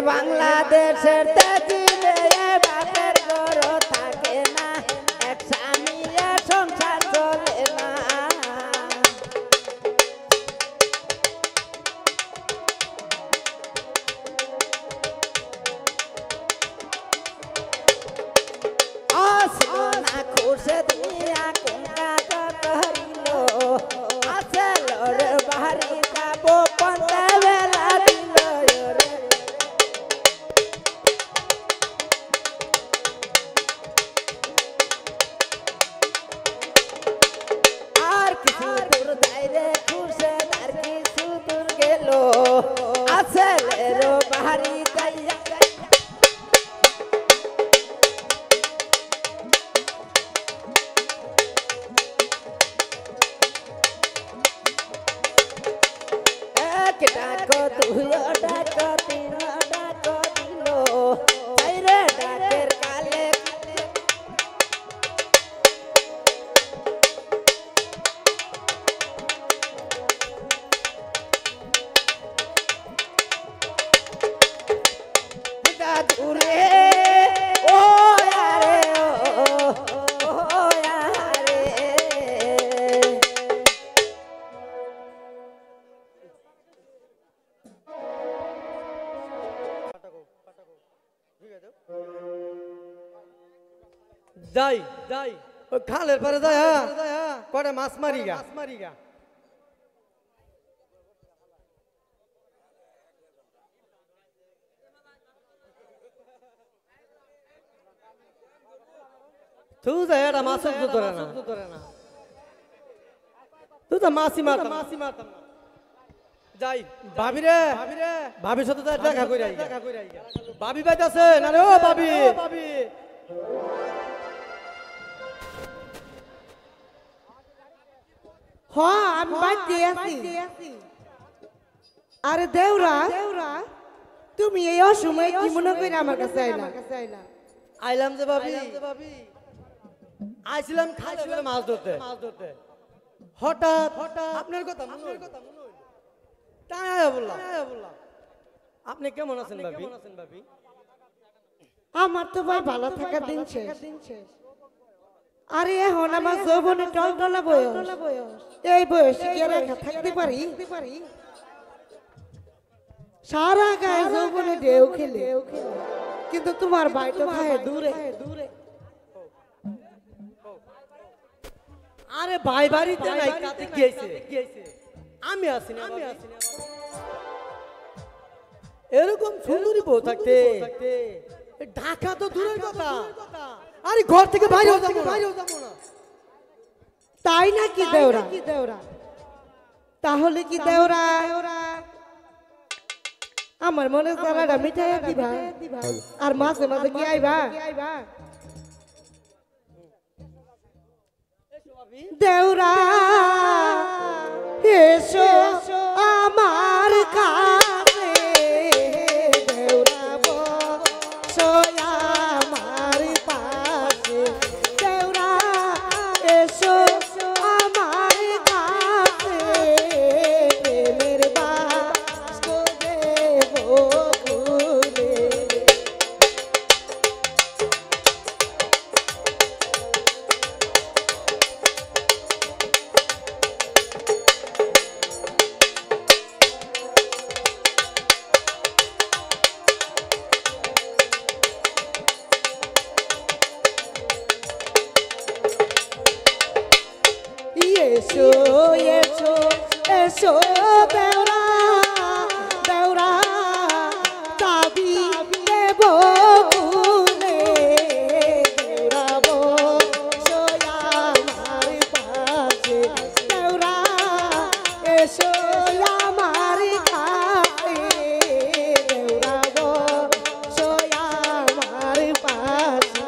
বাংলাদেশের তেজিলে বাপের ঘর থাকে না এক স্বামীর সংসার চলে না না খুশে দিয়া কোন কাজ করিল আসল বাড়ি যাব পন্থা বেলা দিল রে আর কিছু দূর যাইরে খুশে আর কিছু দূর গেল আসল বাড়ি যাইয়া ডাকো তুইও ডাকো তিনও ডাকো দিল চাইরে ডাকের কালে দূরে ও আরে ও আরে যাই যাই ওই খালের পারে যাই হ্যাঁ কটা মাছ মারি গা তুই যাই এটা মাছ তো ধরে না তুই তো মাছি মারতাম যাই ভাবি রে ভাবির সাথে দেখা করে ভাবি বাইতাছে না রে ও ভাবি হ্যাঁ আমি বাইতে আছি আরে দেওরা তুমি এই অসময়ে কি মনে করে আমার কাছে আইলা আইলাম যে ভাবি আইছিলাম খালে করে মাছ ধরতে হঠাৎ আপনার কথা মনে হইল তাই বললাম আপনি কেমন আছেন ভাবি আমার তো ভাই ভালো থাকার দিন শেষ আরে এখন আমার যৌবনে টলটলা বয়স এই বয়সে কি আর একা থাকতে পারি সারা গায়ে যৌবনে ঢেউ খেলে কিন্তু তোমার ভাই তো খায় দূরে আরে ভাই বাড়িতে নাই কাতে গিয়েছে আমি আছি না এরকম সুন্দরী বউ থাকতে ঢাকা তো দূরের কথা আরে ঘর থেকে বাইরেও যাবো না তাই নাকি দেওরা তাহলে কি দেওরা আমার মনে সারাটা মিঠাই দিবা আর মাঝে মাঝে কি আইবা দেওরা এসো আমার কাছে দেওরা বসো আমার পাশে দেওরা এসো আমার কাছে প্রেমের বাস্ক দেব খুলে এসো এসো এসো দেওরা দেওরা চাবি দেব খুলে দেওরা বসো আমার পাশে দেওরা এসো আমার কাছে দেওরা বসো আমার পাশে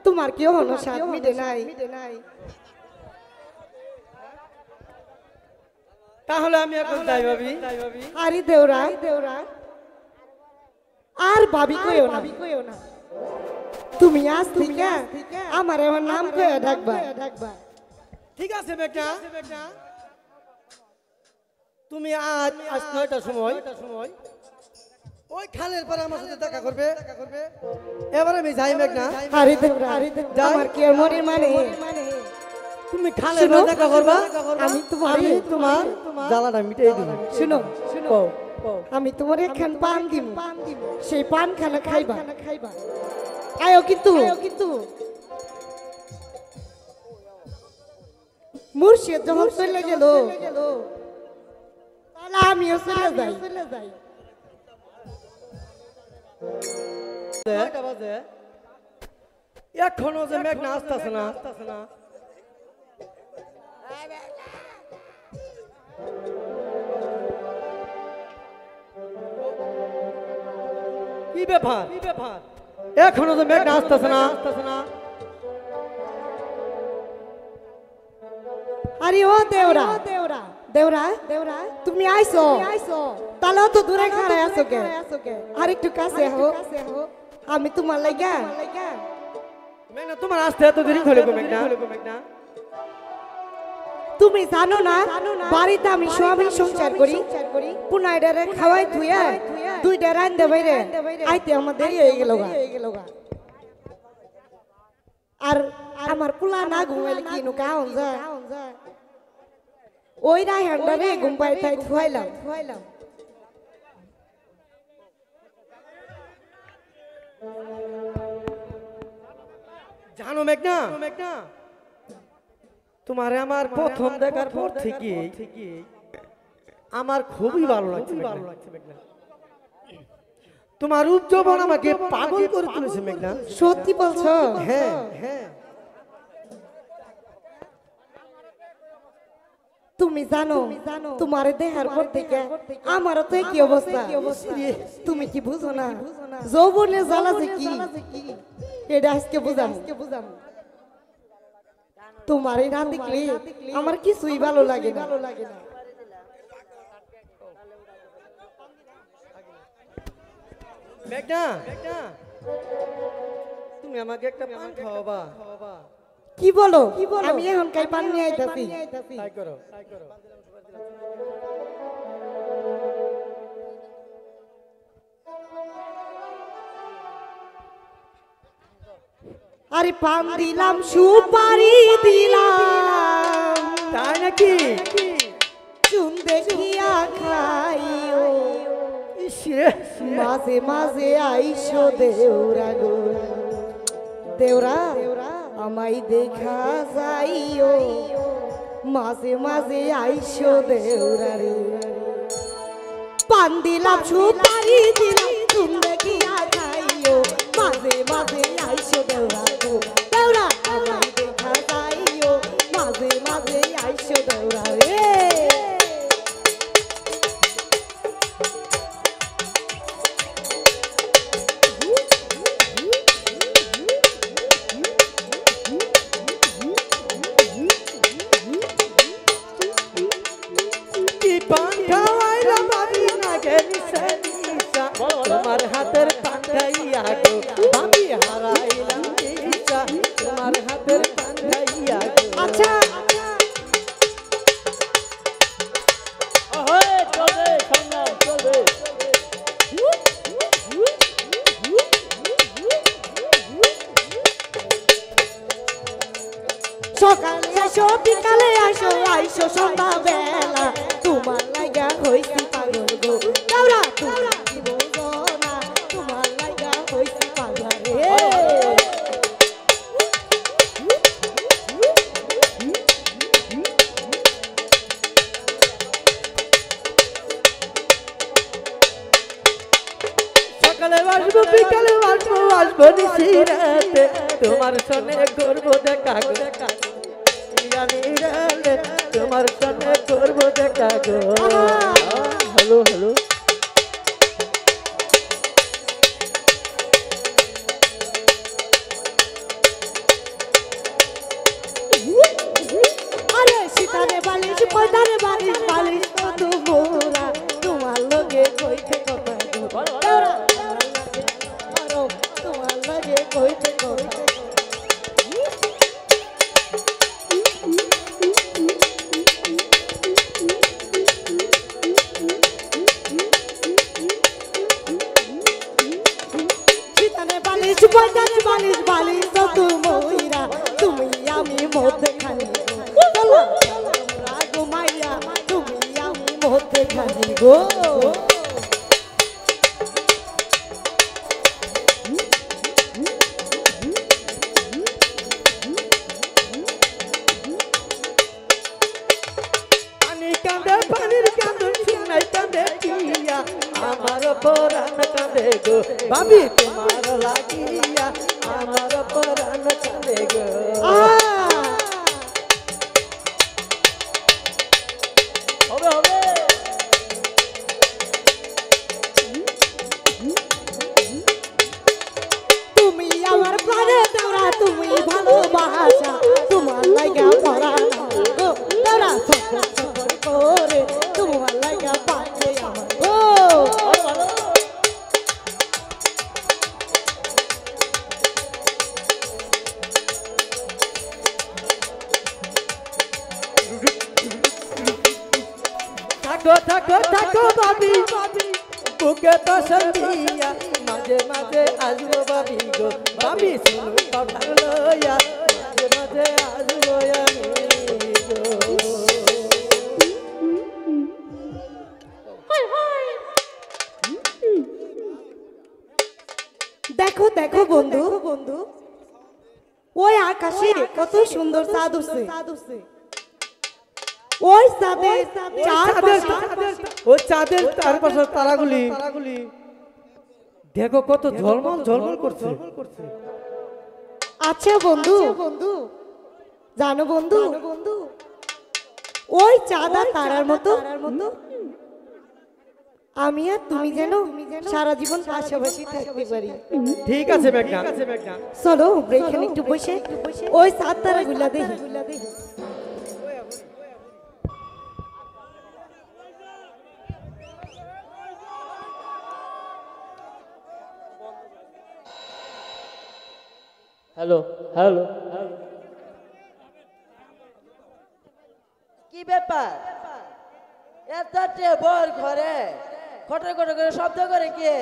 তোমার কি হলো সাত মিটে নাই? তাহলে আমি এখন যাই ভাবি। আরে দেওরা আর ভাবি কইও না, তুমি আজ থেকে আমার আমার নাম কয়ে ডাকবা। ঠিক আছে বেটা, তুমি আজ 9টার সময় ওই খালের পরে আমার সাথে দেখা করবে। এবার আমি যাই মেঘনা। আরে দেওরা আমার কি আর মনের মানে? তুমি খালের পরে দেখা করবা, আমি তোমার জ্বালাটা মিটিয়ে দিব। শুনো আমি তোমার একখান পান দিব, সেই পান খানা খাইবা। আয়ো কিন্তু মুর্শিদ যখন চলে গেল তাহলে আমিও চলে যাই। এখনো যে মেঘনা আসতেছে না। কি ব্যাপার এখনো যে মেঘনা আসতেছে না। আরে ও দেওরা তুমি আইছো তাহলে তো দূরে খাড়ায় আছো কে? আর একটু কাছে হো, আমি তোমার লাগা। মেঘনা তোমার আসতে এত দেরি হলো মেঘনা? তুমি জানো না বাড়িতে আমি স্বামী সংসার করি, পুনাইডারে খাওয়াই ধুইয়া 2টা রান্দে বাইরে আইতে আমার দেরি হয়ে গেল। আর আমার পুলা না ঘুমাইলে কি নো কাউন যায়? ওই রায়হান্ডারে ঘুম পাই তাই ধুইলাম। জানো মেঘনা, তোমারে আমার প্রথম দেখার পর থেকে আমার খুবই ভালো লাগছে মেঘনা। তোমার রূপ যৌবন আমাকে পাগল করে তুলেছে মেঘনা। সত্যি বলছো? হ্যাঁ, তুমি জানো তোমার দেহার পর থেকে আমারও তো কি অবস্থা। তুমি কি বুঝো না যৌবনের জ্বালা যে কি, এটা আজকে বুঝাম। তোমার এই না দেখলে আমার কিছুই ভালো লাগে না। মেঘনা, তুমি আমাকে একটা পান খাওয়াবা? কি বলো? আমি এখন কাই পান নিয়ে আইতাছি। তাই করো। আরে পান দিলাম, সুপারি দিলাম, তাই নাকি? চুন দেখিয়া খাইও, মাঝে মাঝে আইসো দেওরা গো। দেওরা আমায় দেখা যাইও, মাঝে মাঝে আইসো দেওরা রে। পান দিলাম, সুপারি দিলাম, চুন দেখিয়া খাইও, মাঝে মাঝে আইসো দেওরা গো। দেওরা আমায় দেখা যাইও, মাঝে মাঝে আইসো দেওরা রে। তোমার হাতের পান খাইয়া গো আমি হারাইলাম দিশা, তোমার হাতের পান খাইয়া গো। আচ্ছা সকালে আসো, বিকালে আসো, আইসো সন্ধ্যা বেলা, তোমার লাগা হইছি পাগল গো। দেওরা তোমরা কি বুঝো না, তোমার লাগা হইছি পাগল রে। সকালে আসবো, বিকালে আসবো নিশিরাতে, তোমার সনে করবো দেখা গো। তোমার সনে করবো দেখা গো। হ্যালো হ্যালো, পয়দারে বালিশ বালিশ তো মোরা তোমার লগে কইতে কথা গো দাওরা তোমার লগে কইতে কথা পয়দারে বালিশ বালিশ তো মোরা তুমি আমি মধ্যে খানি চলো রাগো মাইয়া তুমি আমি মধ্যে খানি গো পানির কান্দন শুনাই কান্দে কিয়া আমার পরাণ কান্দে গো ভাবি তোমার লাগিয়া আমার পরাণ কান্দে গো হবে হবে তুমি আমার প্রাণে দেওরা তুমি ভালোবাসা তোমার লাগা পরাণ গো দেওরা করে তোমার লাগা পাচ্ছে আমার গো থাকো থাকো থাকো ভাবি বুকে তো সন্ধিয়া মাঝে মাঝে আসবো ভাবি গো ভাবি শুনো কথা লইয়া মাঝে মাঝে আসবো আমি গো দেখো দেখো বন্ধু বন্ধু ওই আকাশে কত সুন্দর চাঁদ উঠছে ওই চাঁদের ওই চাঁদের চারপাশে তারাগুলি দেখো কত ঝলমল ঝলমল করছে আচ্ছা বন্ধু বন্ধু জানো বন্ধু ওই চাঁদ আর তারার মতো আমি আর তুমি যেন সারা জীবন পাশাপাশি থাকতে পারি ঠিক আছে মেঘনা চলো এখানে একটু বসে ওই চাঁদ তারা গুলা দেখি হ্যালো হ্যালো কি ব্যাপার এত বর ঘরে খটর খটর করে শব্দ করে কে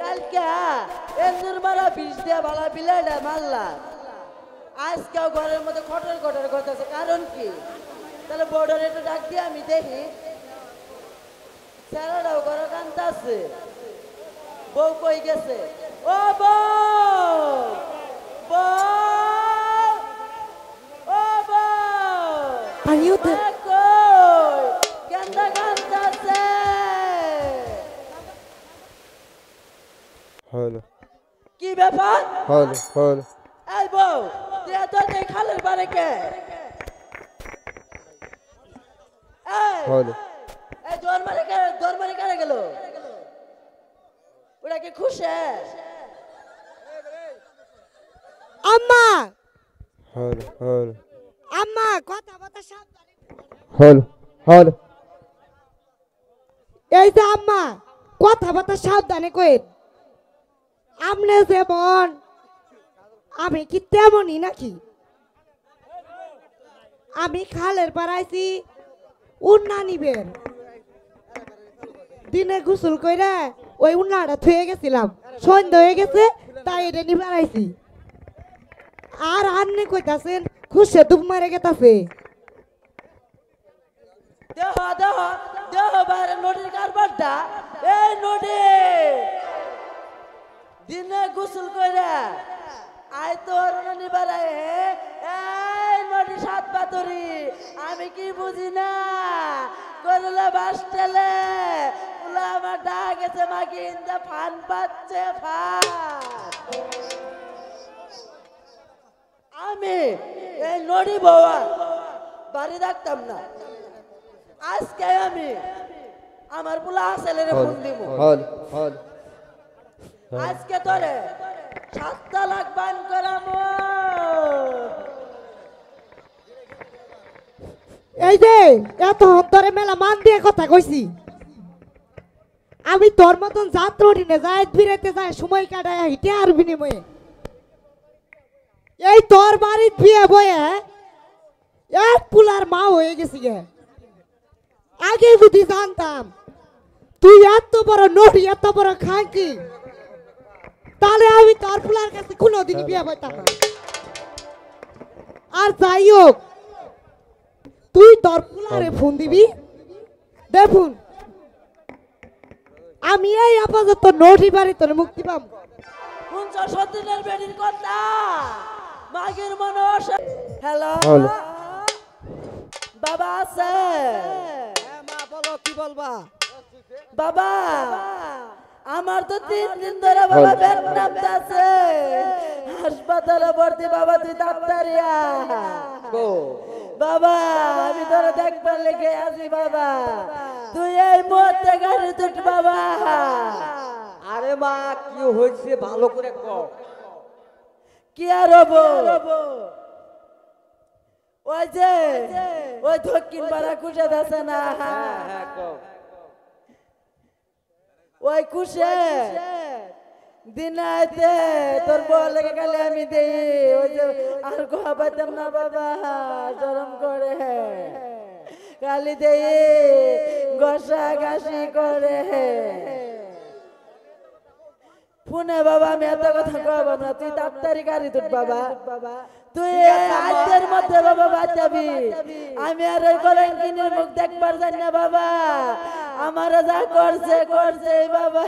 কালকে এন্দুর মারা বিষ দিয়ে ভালা বিলাইটা মারলাম আজকেও ঘরের মধ্যে খটর খটর করতেছে কারণ কি তাহলে বর্ডার একটু ডাক দিয়ে আমি দেখি স্যারাটাও ঘরে কান্তাছে বউ কই গেছে ও বউ বউ ও বউ আমিও তো কই কেন্দা কান্তাছে হলো কি ব্যাপার হলো হলো এই বউ তুই এত খালের পারে কে এই হলো এই দর মারে কারে গেল ওটা কি খুশি আম্মা হলো হলো আম্মা কথা কথা সাবধানে হলো হলো এই যে আম্মা কথা কথা সাবধানে কইন আমনে যেমন আমি কি তেমনই নাকি আমি খালের পাড়াইছি উন্না নিবেন দিনে গোসল কইরা ওই উন্নাটা থুয়ে গেছিলাম সন্ধ্যা হয়ে গেছে তাই এটা নিবে আইছি আর আন্নে কইতাছেন খুশে ডুব মারে গেতাছে দেহ দেহ দেহ বাইরে নদীর কারবারটা এই নদী দিনে গোসল করে আয় তোর নিবার এই নদী সাত পাতরি আমি কি বুঝি না করলে বাস টেলে আমার ডাক গেছে মাকে ইন্দা ফান পাচ্ছে ফান আমি এই নদী বউয়া বাড়ি রাখতাম না আজকে আমি আমার পোলা আসলে ফোন দিব হলো হলো আজকে তোরে 7 লাখ বান করামো এই যে এত ধরে মেলা মান দিয়ে কথা কইছি আমি তোর মতন যাত্রা উঠিনে যাই বিরাইতে যায় সময় কাটায় হিটে আর বিনিময়ে এই তোর বাড়ির বিয়ে বয়ে এক পুলার মা হয়ে গেছি গে আগে বুঝি জানতাম তুই এত বড় নোট এত বড় খাঁকি তাহলে আমি তোর পুলার কাছে কোনোদিন বিয়ে বইতাম না আর যাই হোক তুই তোর পুলারে ফোন দিবি দেখুন আমি এই আপাতত নোটি বাড়ি তোর মুক্তি পাব কোন সতীনের বেডির কথা মাগের মানুষ হ্যালো হ্যালো। বাবা আছে মা বলো কি বলবা বাবা আমার তো 3 দিন ধরে বাবা পেট নামতাছে হাসপাতালে ভর্তি বাবা তুই ডাক্তারিয়া বাবা আমি তোরা দেখবার লেগে আছি বাবা তুই এই মুহূর্তে গাড়ি তুট বাবা আরে মা কি হয়েছে ভালো করে কও কি আর হবো ওই যে ওই দক্ষিণ পাড়া কুশে আছে না ওই কুশে দিনাইতে তোর বউ লেগে গেলে আমি দেই ওই যে আর কোয়া পাইতাম না বাবা শরম করে খালি দেই ঘষা ঘাসি করে ফোনে বাবা আমি এত কথা কব না তুই ডাক্তারি গাড়ি তুট বাবা তুই আজকের মধ্যে বাবা বাঁচাবি আমি আর ওই কলঙ্কিনীর মুখ দেখবার জানি না বাবা আমার যা করছে করছে বাবা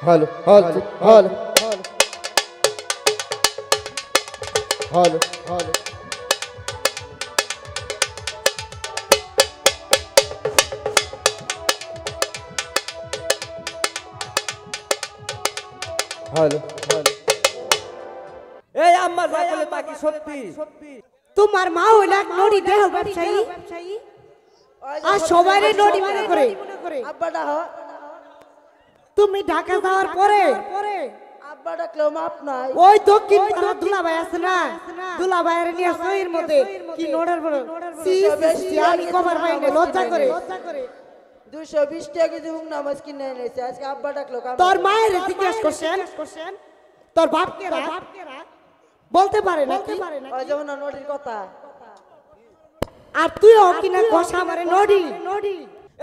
hello hello hello hello hello hello hello এই আম্মা যা বলে তা কি সত্যি তোমার মা হইল এক নড়ি দেহ ব্যবসায়ী আর সবাইরে নড়ি মনে করে আব্বাটা হ তুমি ঢাকা যাওয়ার পরে আব্বা ডাকলেও মাপ নাই ওই দক্ষিণ পাড়া দুলাভাই আছে না দুলাভাইয়ের নিয়ে সহির মধ্যে কি নোড়ার বড় আমি কভার পাইনি লজ্জা করে 220 টাকা কেজি হুংনা মাছ কিনে এনেছে আজকে আব্বা ডাকলো তোর মায়ের জিজ্ঞেস করছেন তোর বাপ কেরা বলতে পারে না ওই যেমন নদীর কথা আর তুইও কিনা কষা মারে নড়ি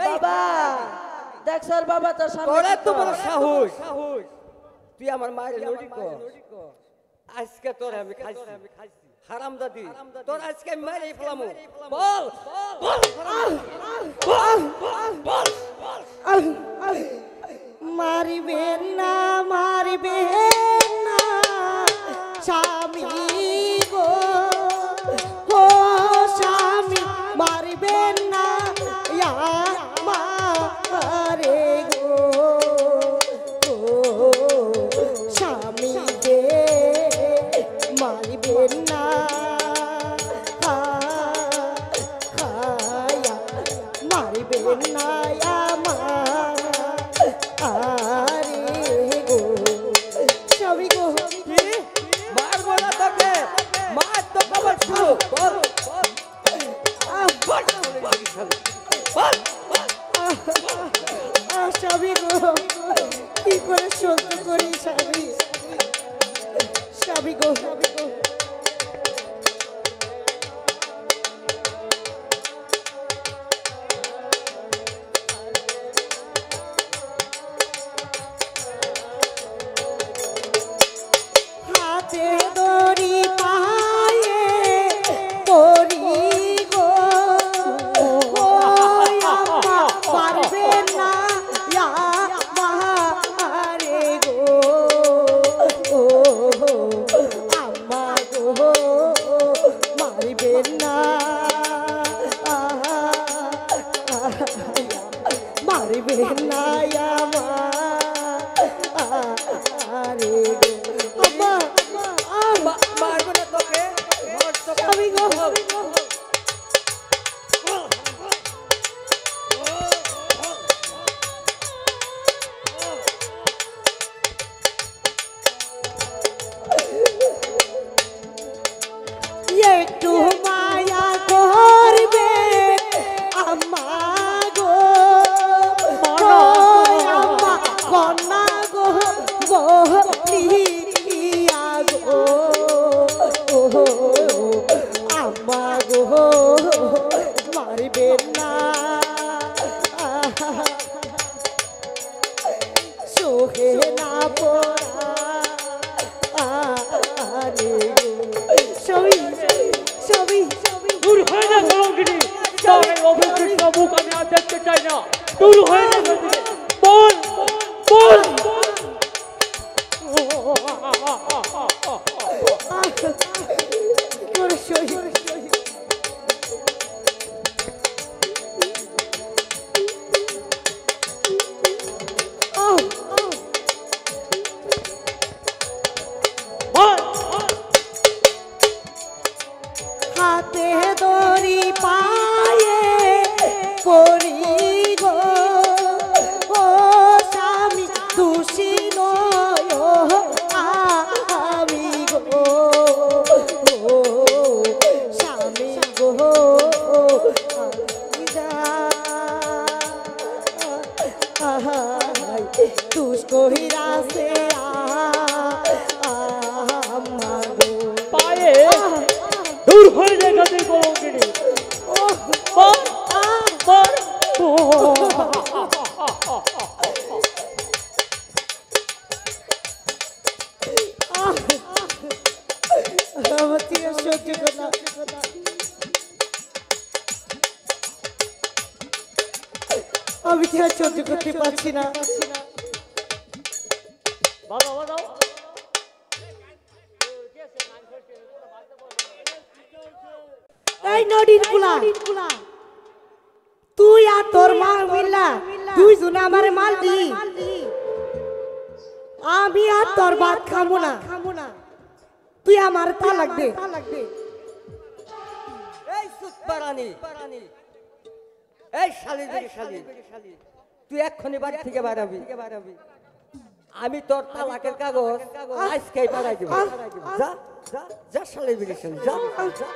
বাবা দেখ স্যার বাবা তোর সামনে তোর এত বড় সাহস তুই আমার মায়ের লড়ি কর আজকে তোর আমি খাইছি হারামজাদি তোর আজকে আমি মাইরে ফেলামু বল বল মারিবেন না স্বামী গো ও স্বামী মারিবেন না মারে গো ও স্বামী গে মারিবেন না মারিবেন না স্বামী গো কি করে সহ্য করি স্বামী গো হাতে দড়ি পায়ে পরি গো ও আম্মা পারবে না মারে গো ও আম্মা গো মারবে না মারবে না আরে গো আম্মা মারবো না তোকে স্বামী গো একটু মায়া ঘুমাইবেন না সোহে না পড়া সবই সবই সবই দূর হয়ে যা কলঙ্কিনী তোর এই অভিকৃত মুখ আমি আর দেখতে চাই না দূর হয়ে যা বল বল করে সই হাতে দড়ি পায়ে পরি গো ও স্বামী দোষী নয় আমি গো স্বামী গো তুষ কহিরাছে পায়ে দূর হয়ে যা গতি কলঙ্কিনী বল বল আমার থেকে সহ্য করলাম আমি কি আর সহ্য করতে পারছি না বাবা বাবা এই নদীর কুলা তুই আর তোর মা মিল্লা দুইজন আমারে মাল দি আমি আর তোর ভাত খাবো না তুই আমার তালাক দে এই সুতপারানি এই শালি তুই এক্ষুনি বাড়ি থেকে বাড়াবি আমি তোর তালাকের কাগজ আজকেই বাড়াই দিব যা যা যা শালি বিড়ি শালি যা যা।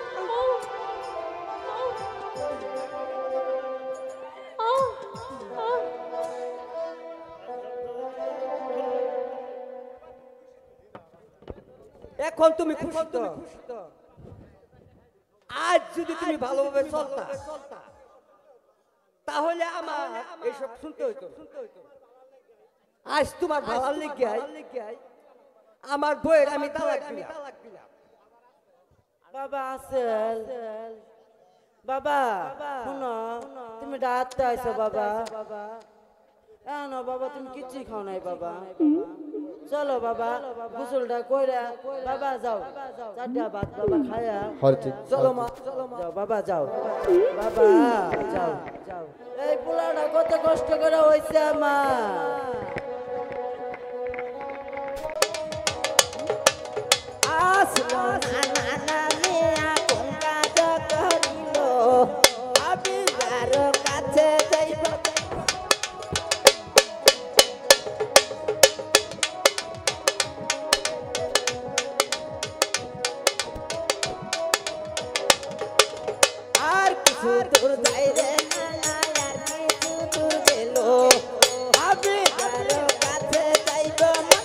এখন তুমি খুশি তো আজ যদি তুমি ভালোভাবে চলতা তাহলে আমার এইসব শুনতে হইতো আজ তোমার ভালো লেগে আমার বইয়ের আমি তালাক দিলাম বাবা আসেল বাবা শুনো তুমি ডাকতে আইছো বাবা না বাবা তুমি কিছুই খাও নাই বাবা চলো বাবা গোসলটা কইরা বাবা যাও চারটা ভাত বাবা খায়া চলো মা যাও বাবা যাও বাবা যাও যাও এই পোলাটা কত কষ্ট করে হইছে আমার আসলো না না মিয়া কোন কাজ করিল আমি যার কাছে যাইব আর কিছু দূর যাই রে না আর কিছু দূর গেল আমি যার কাছে যাইব না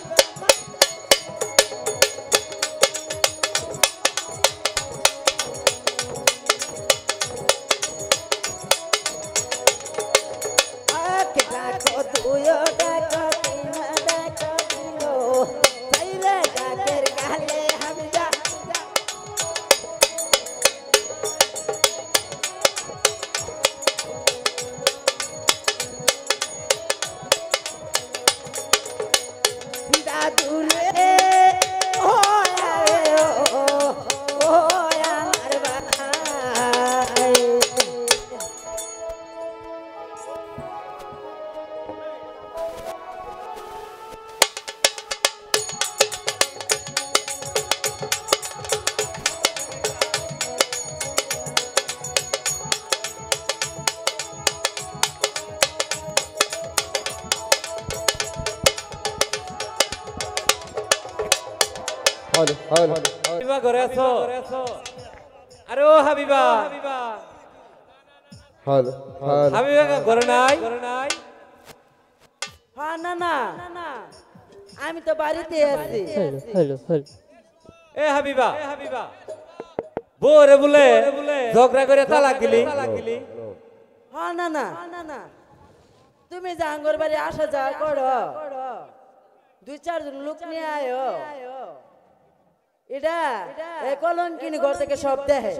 হাবিবা ঘরে আছো আরে ও হাবিবা হাবিবা ঘরে নাই হ্যাঁ না না আমি তো বাড়িতে আছি এ হাবিবা বউরে বলে ঝগড়া করে তালাক দিলি হ্যাঁ না না তুমি যে আঙ্গর বাড়ি আসা যাওয়া করো 2-4 জন লোক নিয়ে আয়ো এটা এই কলঙ্কিনী ঘর থেকে সব দেহে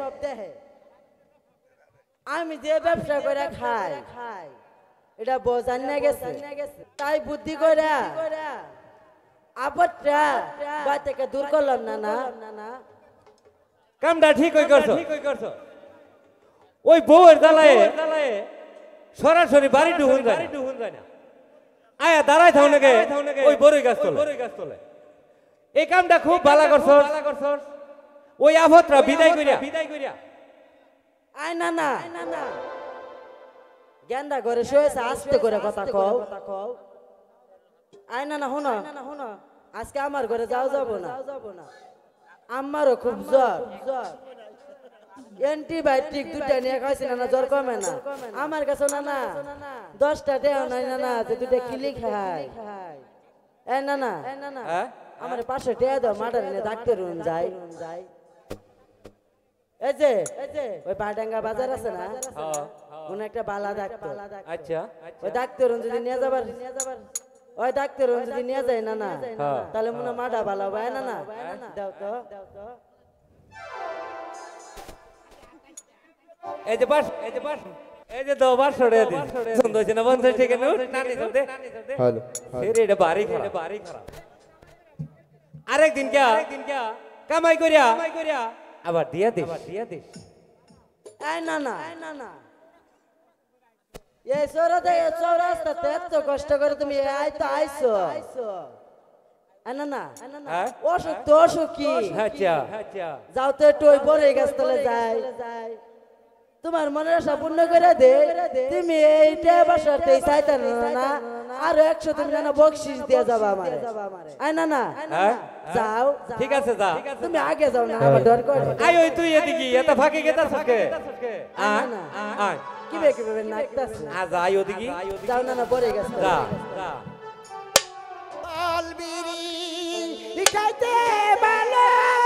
আমি যে ব্যবসা করে খাই এটা বোঝান না গেছে তাই বুদ্ধি করে আপদটা বাড়ি থেকে দূর করলাম না কামটা ঠিক হই করছো ওই বউয়ের জ্বালায় সরাসরি বাড়ি ঢুকুন যায় না আয়া দাঁড়াই থাও নাকি ওই বড়ই গাছ তোলে এই কামটা খুব ভালো করছস ওই আফতরা বিদায় করিয়া আয় না গেন্দা ঘরে শুয়েছে আস্তে করে কথা কও আয় না শোনো আজকে আমার ঘরে যাব না আমারও খুব জ্বর অ্যান্টিবায়োটিক 2টা নিয়ে খাইছি না জ্বর কমে না আমার কাছে না 10টা দেও নাই না যে 2টা কিলি খাই এ না আমার 500 টাকা দাও মাটার নিয়ে ডাক্তার রুম যাই এই যে ওই পাডাঙ্গা বাজার আছে না কোন একটা বালা ডাক্তার আচ্ছা ওই ডাক্তার রুম যদি নিয়ে যাবার ওই ডাক্তার রুম যদি নিয়ে যায় না তাহলে মনে মাটা ভালো হয় না দাও তো এই যে দাও 500 টাকা দিন সুন্দর হইছে না 50 টাকা নোট নানি দে হ্যালো এর এটা বাড়ি খারাপ আরেকদিন কে কামাই করিয়া আবার দিয়া দিস এই না এই চৌরাস্তাতে এত কষ্ট করে তুমি আইছো না অসুখ তো অসুখ কি আচ্ছা যাও তো একটু ওই বড় গাছ তলে যাই তোমার মনের আশা পূর্ণ করে দে তুমি এইটা বাসাতে চাইতে না আর 100 তুমি না বকশিস দিয়ে যাবা আমারে আয় না যাও ঠিক আছে যা তুমি আগে যাও না আমার ডর করে আয় ওই তুই এদিকে এত ফাঁকে গেতাছস কে আয় কিভাবে নাকতাছ আজ আয় ওদিকে যাও না বড় গাছ যা অলবিরি খাইতে ভালো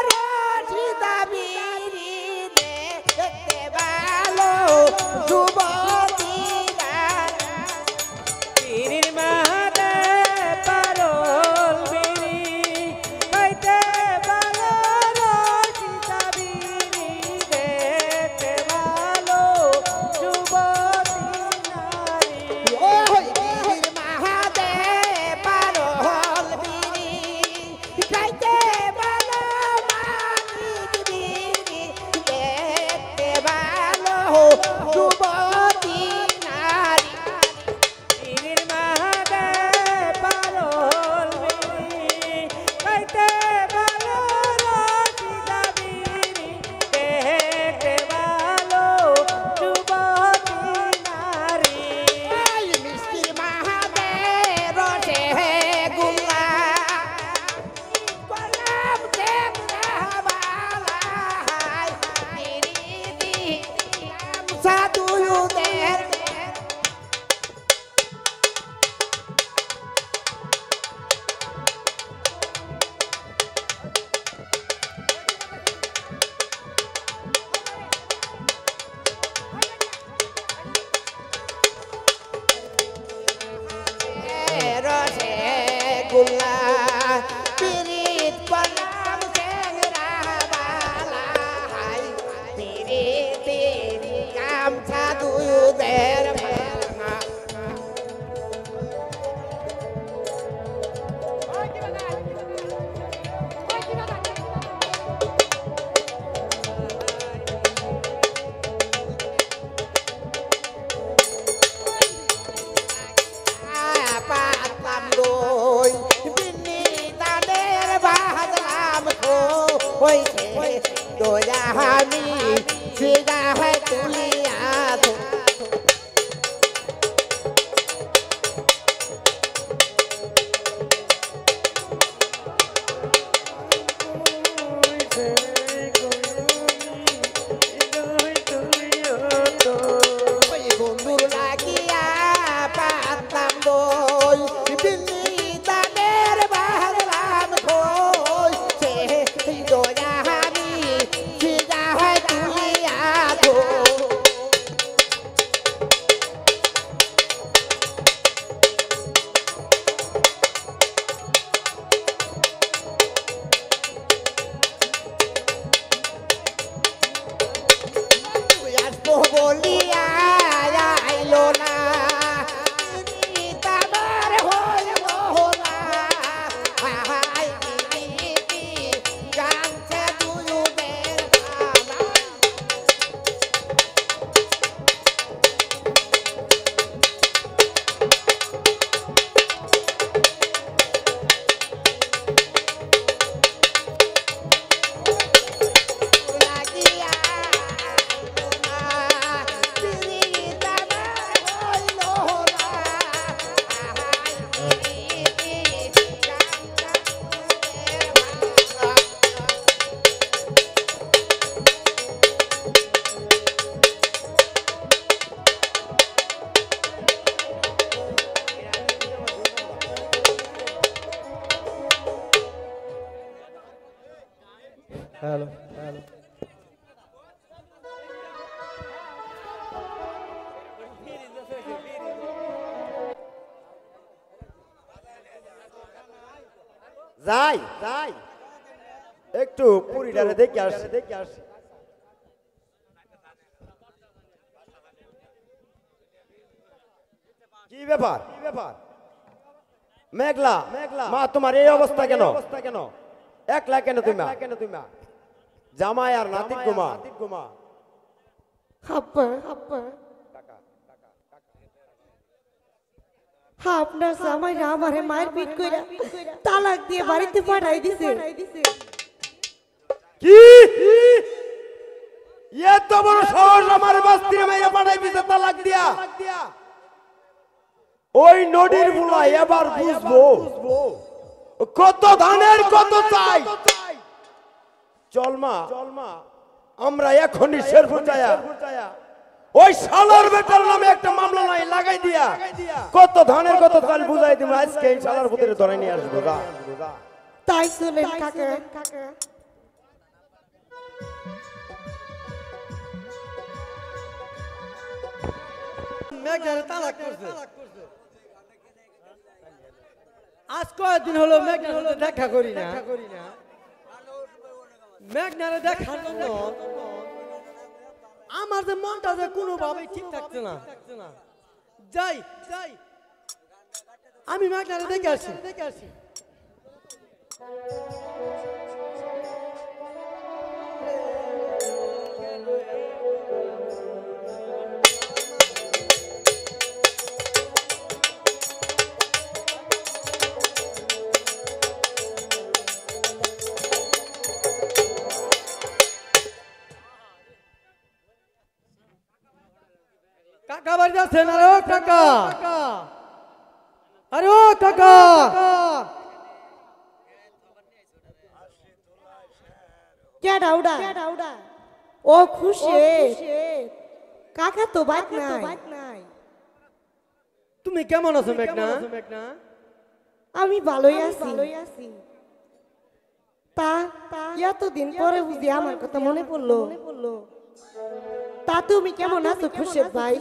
রসিদা বিরি দেখতে ভালো যুবতী পীরির মাহাদে পারল বিরি খাইতে ভালো রসিদা বিরি দেখতে ভালো যুবতী নারী ওই বীর মাহাদে পারল বিরি খাইতে ভালো মানিক বিরি হ্যালো হ্যালো যাই যাই একটু পুরিটারে দেখে আসি কি ব্যাপার মেঘলা মা তোমার এই অবস্থা কেন একলা কেন তুমি জামাই আর নাতিক গুমা আব্বা আব্বা আপনার জামাইরা আমারে মায়ের পিট কইরা তালাক দিয়ে বাড়িতে পাঠাই দিছে কি এত বড় সাহস আমার বস্তির মেয়ে পাঠাই দিছে তালাক দিয়া ওই নদীর বুলা এবার বুঝবো কত ধানের কত চাই চলমা আমরা এখনই শেরপুর যায়া ওই শালার বেটার নামে একটা মামলা নাই লাগাই দিয়া কত ধানের কত চাল বুঝাই দিব আজকে এই শালার ভিতরে ধরে নিয়ে আসবো তাই চলেন কাকা মেঘনারে তালাক করছে আজ কয়েকদিন হলো মেঘনার সাথে দেখা করি না মেঘনারে দেখার জন্য আমার যে মনটা যে কোনোভাবেই ঠিক থাকছে না যাই আমি মেঘনারে দেখে আসি কাকা বাড়ি যাচ্ছেন আরে ও কাকা আরে ও কাকা কেডা উডা ও খুশি কাকা তো বাইক নাই তুমি কেমন আছো মেঘনা আমি ভালোই আছি তা এতদিন পরে বুঝি আমার কথা মনে পড়লো তা তুমি কেমন আছো খুশি ভাই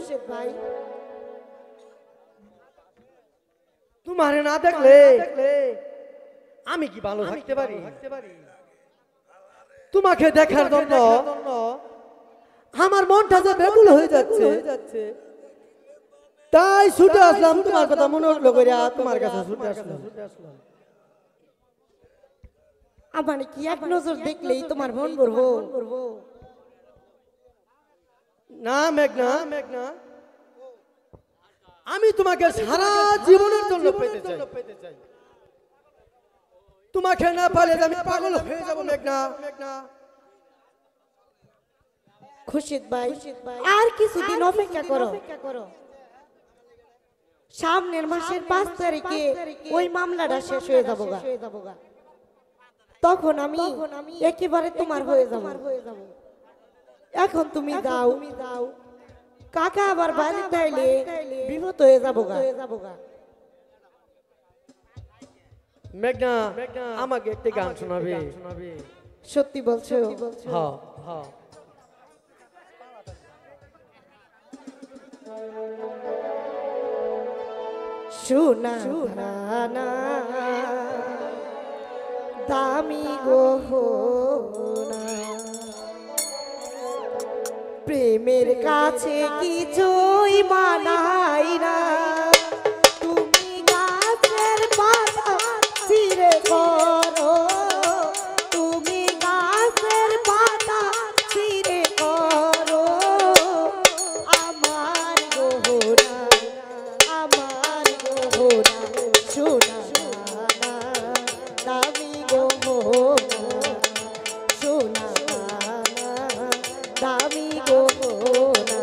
তোমারে না দেখলে আমি কি ভালো থাকতে পারি তোমাকে দেখার জন্য আমার মনটা যে বেকুল হয়ে যাচ্ছে তাই ছুটে আসলাম তোমার কথা মনে উঠলো করিয়া তোমার কাছে ছুটে আসলাম আমার কি এক নজর দেখলেই তোমার মন ভরবো না মেঘনা আমি তোমাকে সারা জীবনের জন্য পেতে চাই তোমাকে না পালে আমি পাগল হয়ে যাব মেঘনা খুশিদ ভাই আর কিছুদিন অপেক্ষা করো সামনের মাসের 5 তারিখে ওই মামলাটা শেষ হয়ে যাবো তখন আমি একেবারে তোমার হয়ে যাব এখন তুমি দাও কাকা আবার বাইরে তাইলে বিপদ হয়ে যাবো মেঘনা আমাকে একটা গান শোনাবে সত্যি বলছো হ্যাঁ শোনা না দামি গহনা প্রেমের কাছে কিছুই মানাই না তুমি গাছের পাতা ছিঁড়ে করো তুমি গাছের পাতা ছিঁড়ে করো আমার গহনা শোনা না দামি গহনা শোনা না দামি গহনা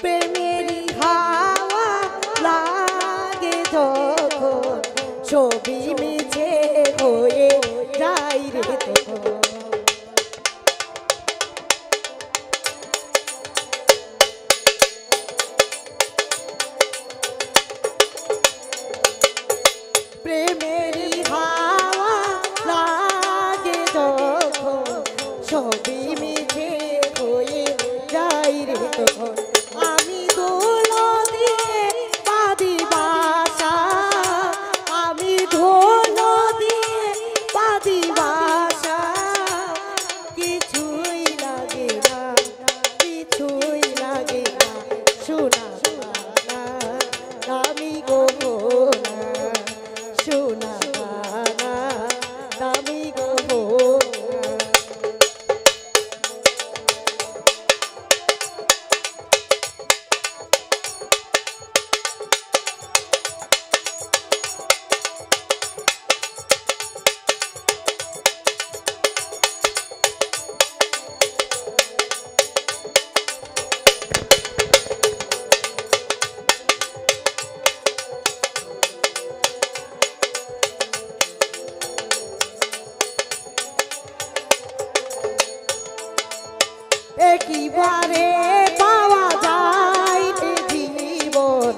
প্রেমেরই হাওয়া লাগে যখন ছবি মিছে হয়ে যাই রে তখন প্রেমেরই হাওয়া লাগে যখন ছবি মিছে হয়ে যাই রে তখন আমি দোলা দিয়ে বাঁধি বাসা আমি ধোলা দিয়ে বাঁধি বাসা কিছুই লাগে না কিছুই লাগে না শোনা না আমি গো না শোনা না আমি গো না একেবারে পাওয়া যায় যে জীবন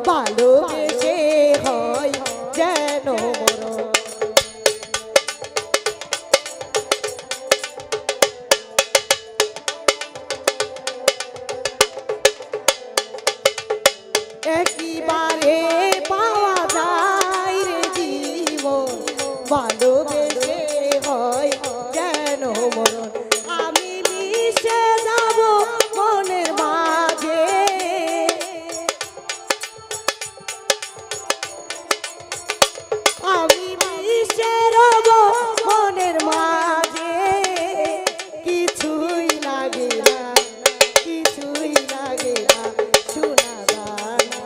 ভালোবেসে হয় যেন মরণ একেবারে পাওয়া যায় রে জীবন ভালোবেসে হয় যেন মরণ আমি মিশে যাব মনের মাঝে আমি মিশে রব মনের মাঝে কিছুই লাগে না কিছুই লাগে না শোনা গানা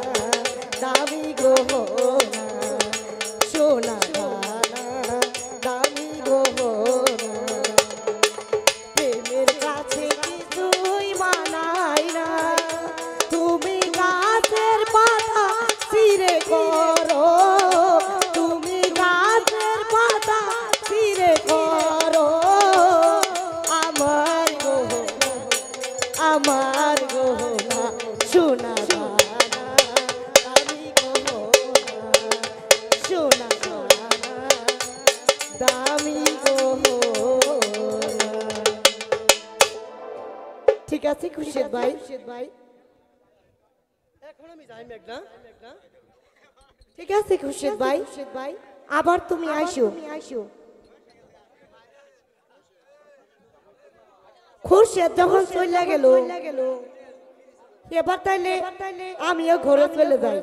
দামি গহনা শোনা গানা দামি গহনা প্রেমের কাছে কিছুই মানাই না তুমি গাছের পাতা ছিঁড়ে করো তুমি গাছের পাতা ছিঁড়ে করো আমার গহনা শোনা গানা আমি গহনা শোনা গানা দামি গহনা ঠিক আছে খুরশেদ ভাই এখন আমি যাই মেঘনা ঠিক আছে খুরশেদ ভাই আবার তুমি আইসো খুরশেদ যখন চলে গেল এবার তাইলে আমিও ঘরে চলে যাই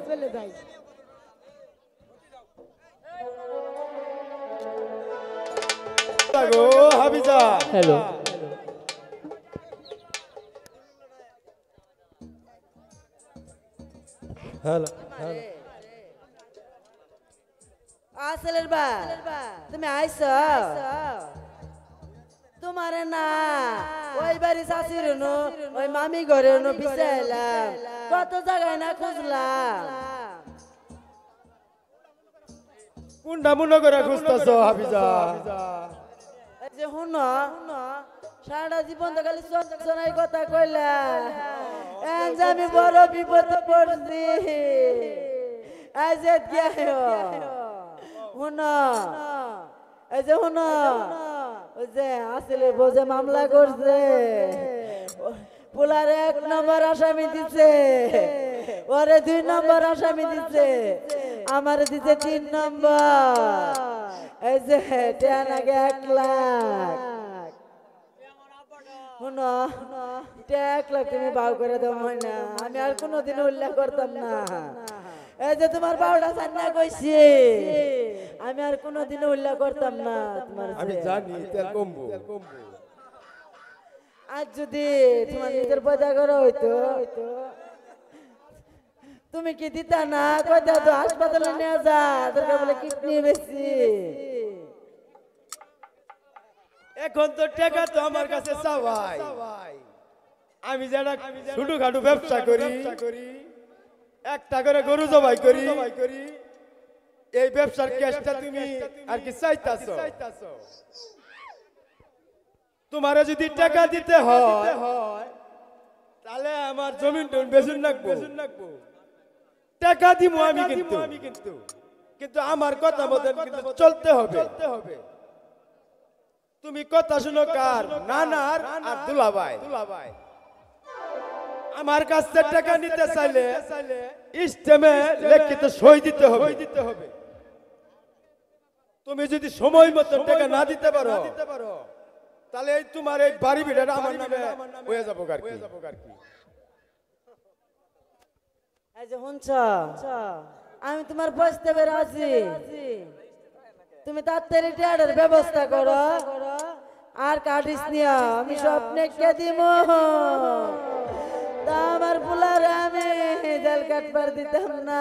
গো হাবিজা হ্যালো হ্যালো আসলের বা তুমি আইছ তোমারে না ওই বাড়ি শাশুর ওই মামি ঘরে বিচাইলাম কত জায়গায় না খুঁজলাম কোনটা মনে করে খুঁজতেছ হাবিজা এই যে হুন সারা জীবন তো খালি চঞ্চনার কথা কইলা এন যে আমি বড় বিপদে পড়ছি আজ হুন এই যে হুন ওই যে আসলে বোঝে মামলা করছে পোলার 1 নম্বর আসামি দিচ্ছে ওরে 2 নম্বর আসামি দিচ্ছে আমারে দিচ্ছে 3 নম্বর এই যে টেন আগে 1 লাখ শুনো 1 লাখ তুমি বাউ করে দাও না আমি আর কোনোদিন উল্লেখ করতাম না এই যে তোমার বাউটা সান্না কইছি আমি আর কোনোদিন উল্লেখ করতাম না তোমার আমি জানি তেল কমবো আজ যদি তোমার নিজের পয়সা করে হইতো তুমি কি দিতা না কইতা তো হাসপাতালে নিয়ে যা দরকার বলে কিডনি বেশি এখন তো টাকা তো আমার কাছে চাওয়াই আমি যেটা ছোটখাটো ব্যবসা করি একটা করে গরু জবাই করি এই ব্যবসার ক্যাশটা তুমি আর কি চাইতাছো তোমারে যদি টাকা দিতে হয় তাহলে আমার জমিন টন বেচুন রাখবো টাকা দিব আমি কিন্তু কিন্তু আমার কথা মতো কিন্তু চলতে হবে তুমি কথা শুনো কার নানার আর দুলাভাই আমার কাছ থেকে টাকা নিতে চাইলে ইস্টেমে লিখিত সই দিতে হবে তুমি যদি সময় মতো টাকা না দিতে পারো তাহলে এই তোমার এই বাড়ি ভিড়াটা আমার নামে হয়ে যাবো আর কি এই যে শুনছ আমি তোমার প্রস্তাবে রাজি তুমি তাড়াতাড়ি টাকার ব্যবস্থা করো আর কাটিস নিয়া আমি স্বপ্নে কে দিব তা আমার পোলার আমি জাল কাটবার দিতাম না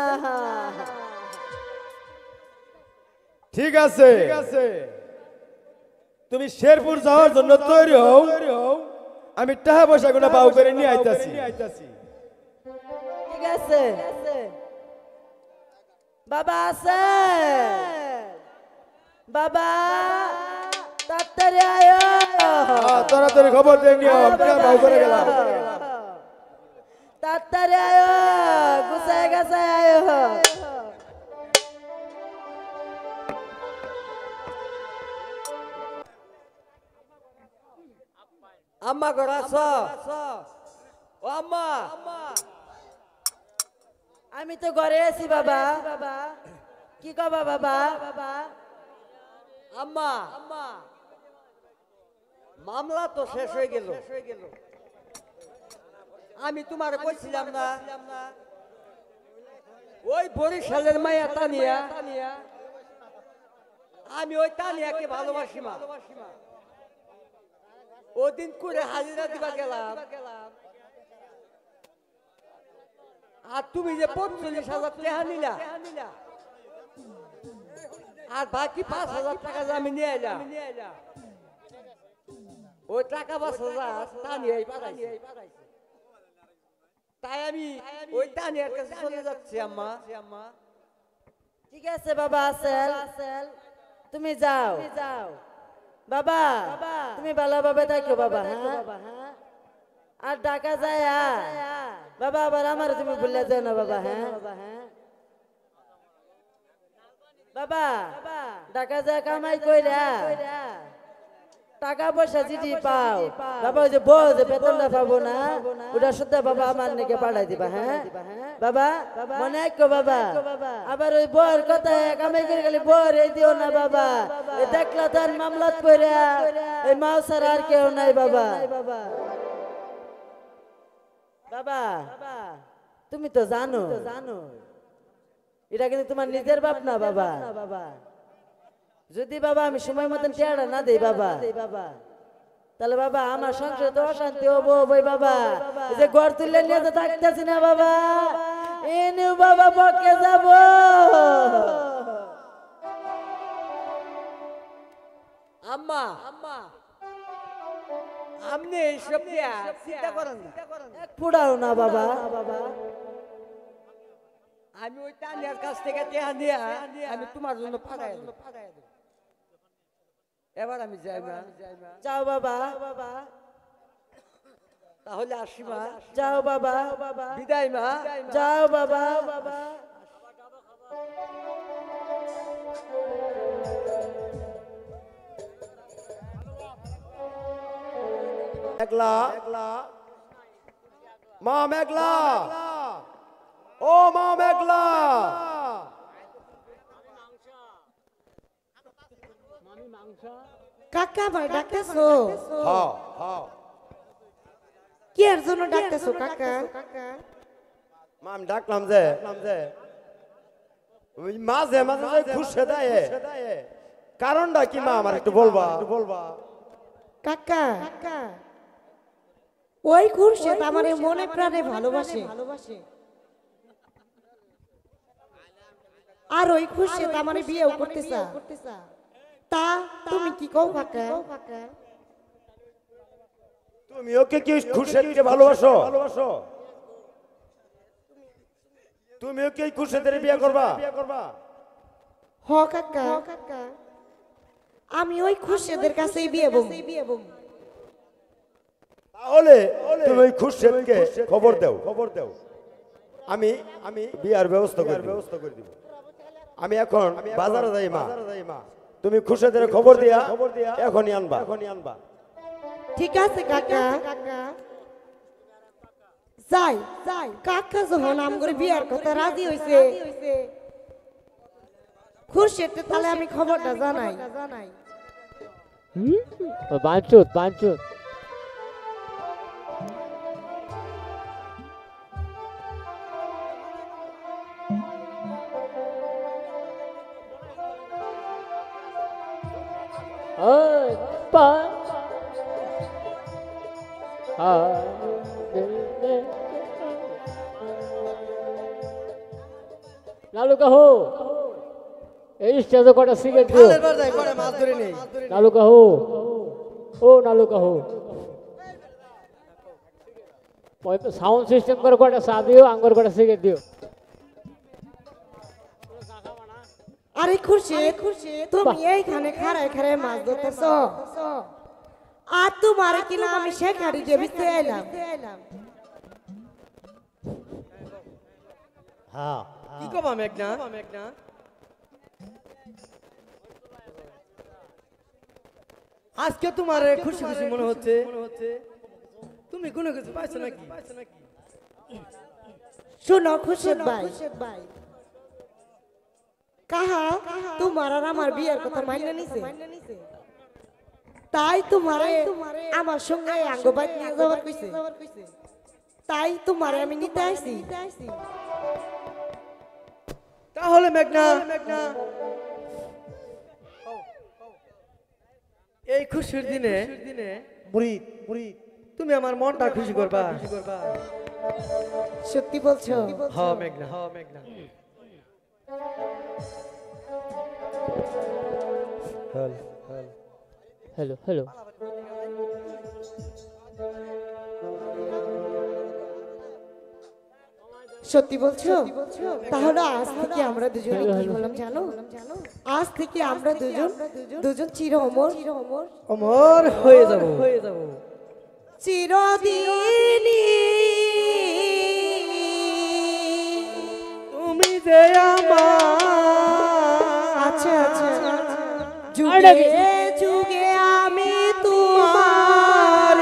ঠিক আছে তুমি শেরপুর যাওয়ার জন্য তৈরি হও আমি টাকা পয়সা গুলো বাউ করে নিয়ে আইতাছি ঠিক আছে বাবা আছে বাবা তাড়াতাড়ি আয় তাড়াতাড়ি খবর দিয়ে নিও আমি টাকা বাউ করে গেলাম তাড়াতাড়ি আয় গুছায় গাছায় আয় আম্মা ঘরে আছো ও আম্মা আমি তো ঘরে আছি বাবা কি কবা বাবা আম্মা মামলা তো শেষ হয়ে গেল আমি তোমার কইছিলাম না ওই বরিশালের মায়া তানিয়া আমি ওই তানিয়াকে ভালোবাসি মা ওদিন করে হাজিরা দিবা গেলাম আর তুমি যে 45,000 টাকা নিলা আর বাকি 5,000 টাকা যে আমি নিয়ে এলাম ওই টাকা 5,000 তানিয়াই পাঠাইছে তাই আমি ওই তানিয়ার কাছে চলে যাচ্ছি আম্মা ঠিক আছে বাবা আসেল তুমি যাও বাবা তুমি ভালোভাবে থাকো বাবা হ্যাঁ আর ডাকা যায় বাবা আবার আমার তুমি ভুলে যাও না বাবা হ্যাঁ বাবা ডাকা যায় কামাই কইরা টাকা পয়সা যেটি পাও বাবা ওই যে বউ যে বেতনটা পাবো না ওটা শুদ্ধ বাবা আমার নাকি পাঠাই দিবা হ্যাঁ বাবা মনে রাখো বাবা আবার ওই বউর কথা কামাই করে গেলে বউর এই দিও না বাবা এই দেখলা তার মামলাত কইরা এই মাও ছাড়া আর কেউ নাই বাবা বাবা তুমি তো জানো এটা কিন্তু তোমার নিজের বাপ না বাবা যদি বাবা আমি সময় মতন টেয়ারা না দেই বাবা তাহলে বাবা আমার সংসারে তো অশান্তি হবো বই বাবা এই যে ঘর তুললে নিয়ে তো থাকতেছি না বাবা এনে বাবা বকে যাব আম্মা আপনি এইসব চিন্তা করেন না এক ফুড়াও না বাবা আমি ওই তানিয়ার কাছ থেকে টেহা দিয়া আমি তোমার জন্য পাঠাই দেব এবার আমি যাই না যাও বাবা তাহলে আসি মা যাও বাবা বিদায় মা যাও বাবা মেঘলা মা মেঘলা ও মা মেঘলা কাকা ভাই ডাকতেছো কি এর জন্য ডাকতেছো কাকা মা আমি ডাকলাম যে ওই মাঝে মাঝে যে খুশে দেয় কারণটা কি মা আমার একটু বলবা কাকা ওই খুরশেদ আমার মনে প্রাণে ভালোবাসে আর ওই খুরশেদ আমার বিয়েও করতে চা তা তুমি কি কও কাকা তুমি ওকে কি খুরশেদকে ভালোবাসো? তুমি ওকে খুরশেদের বিয়ে করবা? হ কাকা, আমি ওই খুরশেদের কাছেই বিয়ে বম। তাহলে তুমি ওই খুরশেদকে খবর দাও। আমি বিয়ার ব্যবস্থা করে দিব। আমি এখন বাজারে যাই মা, তুমি খুরশেদের খবর দিয়া এখনই আনবা। ঠিক আছে কাকা। যাই কাকা যখন আমগরে বিয়ার কথা রাজি হইছে, খুরশেদকে তাহলে আমি খবরটা জানাই। বাঞ্চুত লালু কাহু এই স্টেজে কটা সিগারেট দিও। নালু কাহু, ও নালু কাহু, সাউন্ড সিস্টেম করে কটা চা দিও, আঙ্গুর কটা সিগারেট দিও। আরে খুরশেদ, তুমি এইখানে খাড়ায় মাছ ধরতেছ, আর তোমার কিনা আমি শেখারি দিয়ে বিতে এলাম। কি কবা মেঘনা? আজকে তোমার খুশি মনে হচ্ছে, তুমি কোনো কিছু পাইছো নাকি? শোনো খুরশেদ ভাই, কাহা তোমার আর আমার বিয়ের কথা মাইনে নিছে, তাই তোমারে আমার সঙ্গে আঙ্গবাদ নিয়ে যাওয়ার কইছে, তাই তোমারে আমি নিতে আইছি। তাহলে মেঘনা, এই খুশির দিনে তুমি আমার মনটা খুশি করবা। সত্যি বলছো? হ্যাঁ মেঘনা। হ্যালো সত্যি বলছো? তাহলে আজ থেকে আমরা দুজন কি হলাম জানো? আজ থেকে আমরা দুজন চির অমর হয়ে যাব। চিরদিনই তুমি যে আমার, আচ্ছা যুগে যুগে আমি তোমার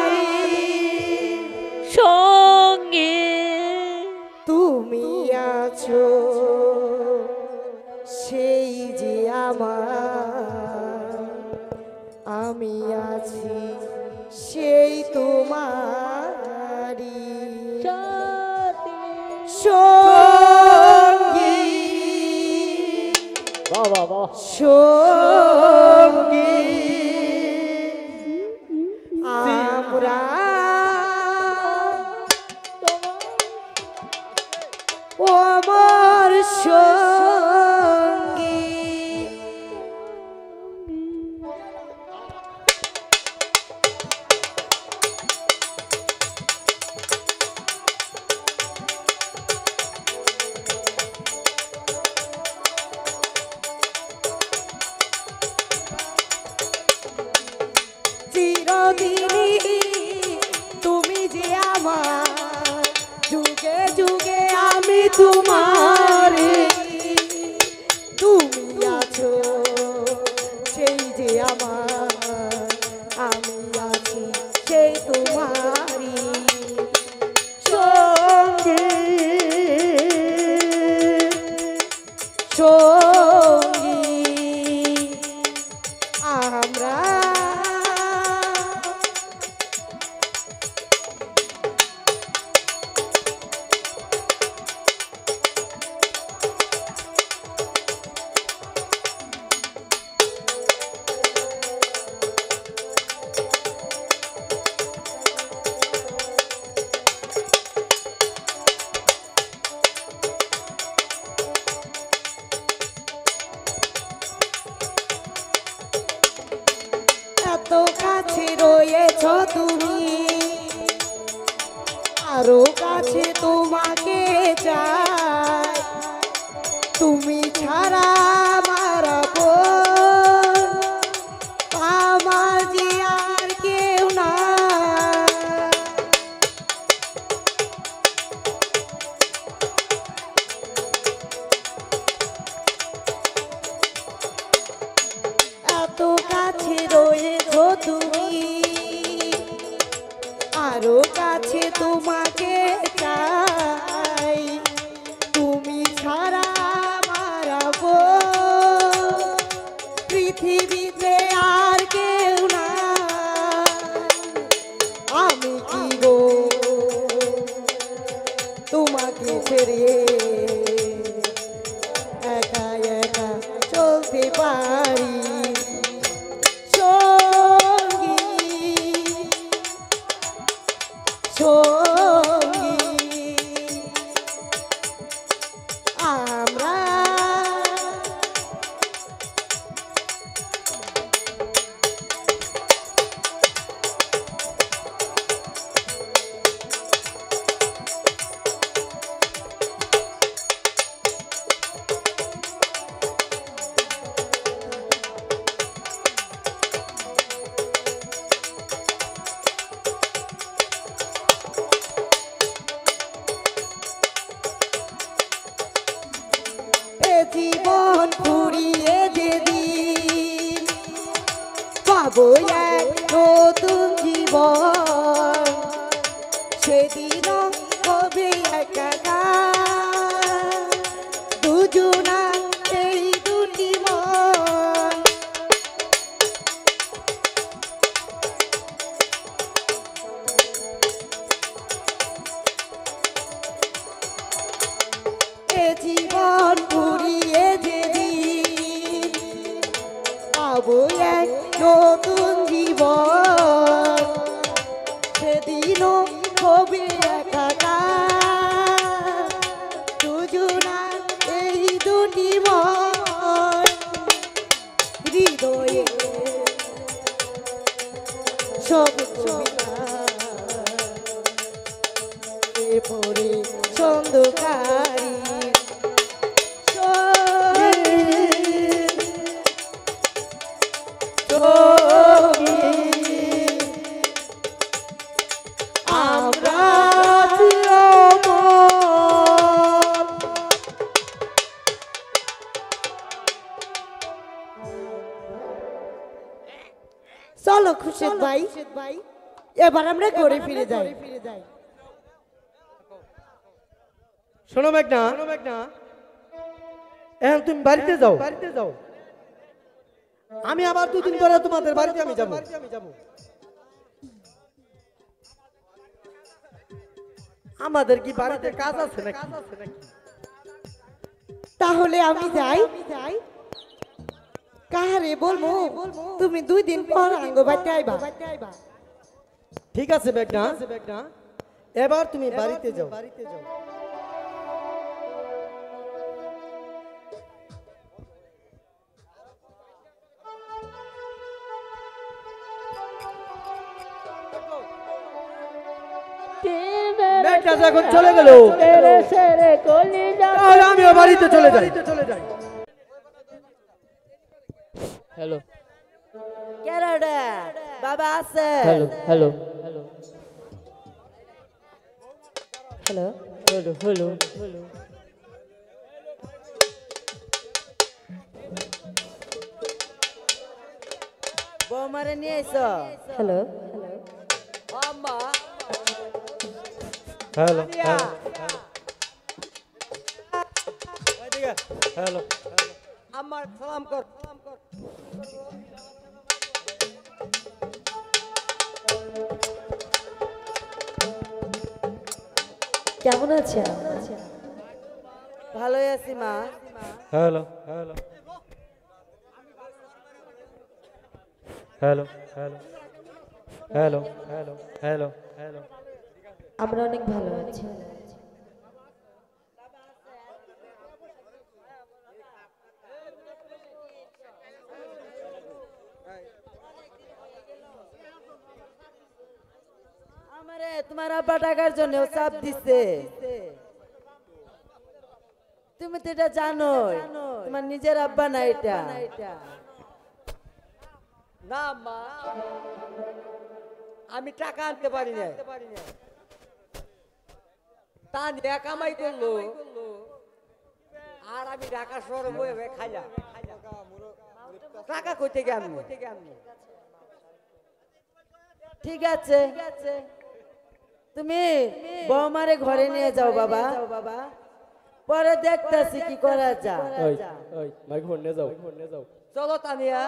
সঙ্গে, তুমি আছো সেই যে আমার, আমি আছি সেই তোমারি সঙ্গী, সঙ্গী আমরা আমার সঙ্গী। চিরদিনই তুমি যে আমার, যুগে যুগে আমি তোমার, তুমি আছো সেই যে আমার, আমি আছি সেই তোমারি সঙ্গে, সঙ্গী আমরা। কাছে তোমাকে চাই তুমি ছাড়া আমার আপন আমার যে আর কেউ না এত কাছে রয়েছো তুমি আরো কাছে তোমাকে চাই তুমি ছাড়া আমার আপন পৃথিবীতে আর কেউ না আমি কি গো তোমাকে ছেড়ে একা একা চলতে পারি সঙ্গী সঙ্গী আমরা জীবন ফুরিয়ে যেদিন পাবো এক নতুন জীবন সেদিনও হবে একাকার দুজনা এই দুটি মন এ জীবন ফুরিয়ে যেদিন পাবো এক নতুন জীবন সেদিনও হবে একাকার দুজনার এই দুটি মন হৃদয়ে সব কবিতা পড়ে ছন্দকারী আমরা চলো খুশিদ ভাই এবার আমরা ঘরে ফিরে যাই শোনো মেঘনা এখন তুমি বাড়িতে যাও আমি আবার দুদিন পরে তোমাদের বাড়িতে আমি যাব আমাদের কি বাড়িতে কাজ আছে নাকি তাহলে আমি যাই কাহারে বলবো তুমি 2 দিন পর আঙ্গ বাড়িতে আইবা ঠিক আছে মেঘনা এবার তুমি বাড়িতে যাও মেঘনা যখন চলে গেল তাহলে আমিও বাড়িতে চলে যাই হ্যালো কেরাডা বাবা আছে hello hello hello hello hello hello বৌমারে নিয়ে আইছো হ্যালো আম্মা হ্যালো আনিয়া হ্যালো আমার সালাম কর কেমন আছেন ভালোই আছি মা hello hello hello hello hello hello hello hello আমরা অনেক ভালো আছি আমারে তোমার আব্বা টাকার জন্য চাপ দিছে। তুমি তো এটা জানো, তোমার নিজের আব্বা না এটা। না মা, আমি টাকা আনতে পারি না, তা নিয়ে কামাই করলো আর আমি ঢাকা শহরে বয়ে বয়ে খাইলাম। টাকা কইতে গে আমি। ঠিক আছে, তুমি বৌমারে ঘরে নিয়ে যাও বাবা, পরে দেখতেছি কি করা যায়। মাইক্রোফোন নিয়ে যাও। চলো তানিয়া।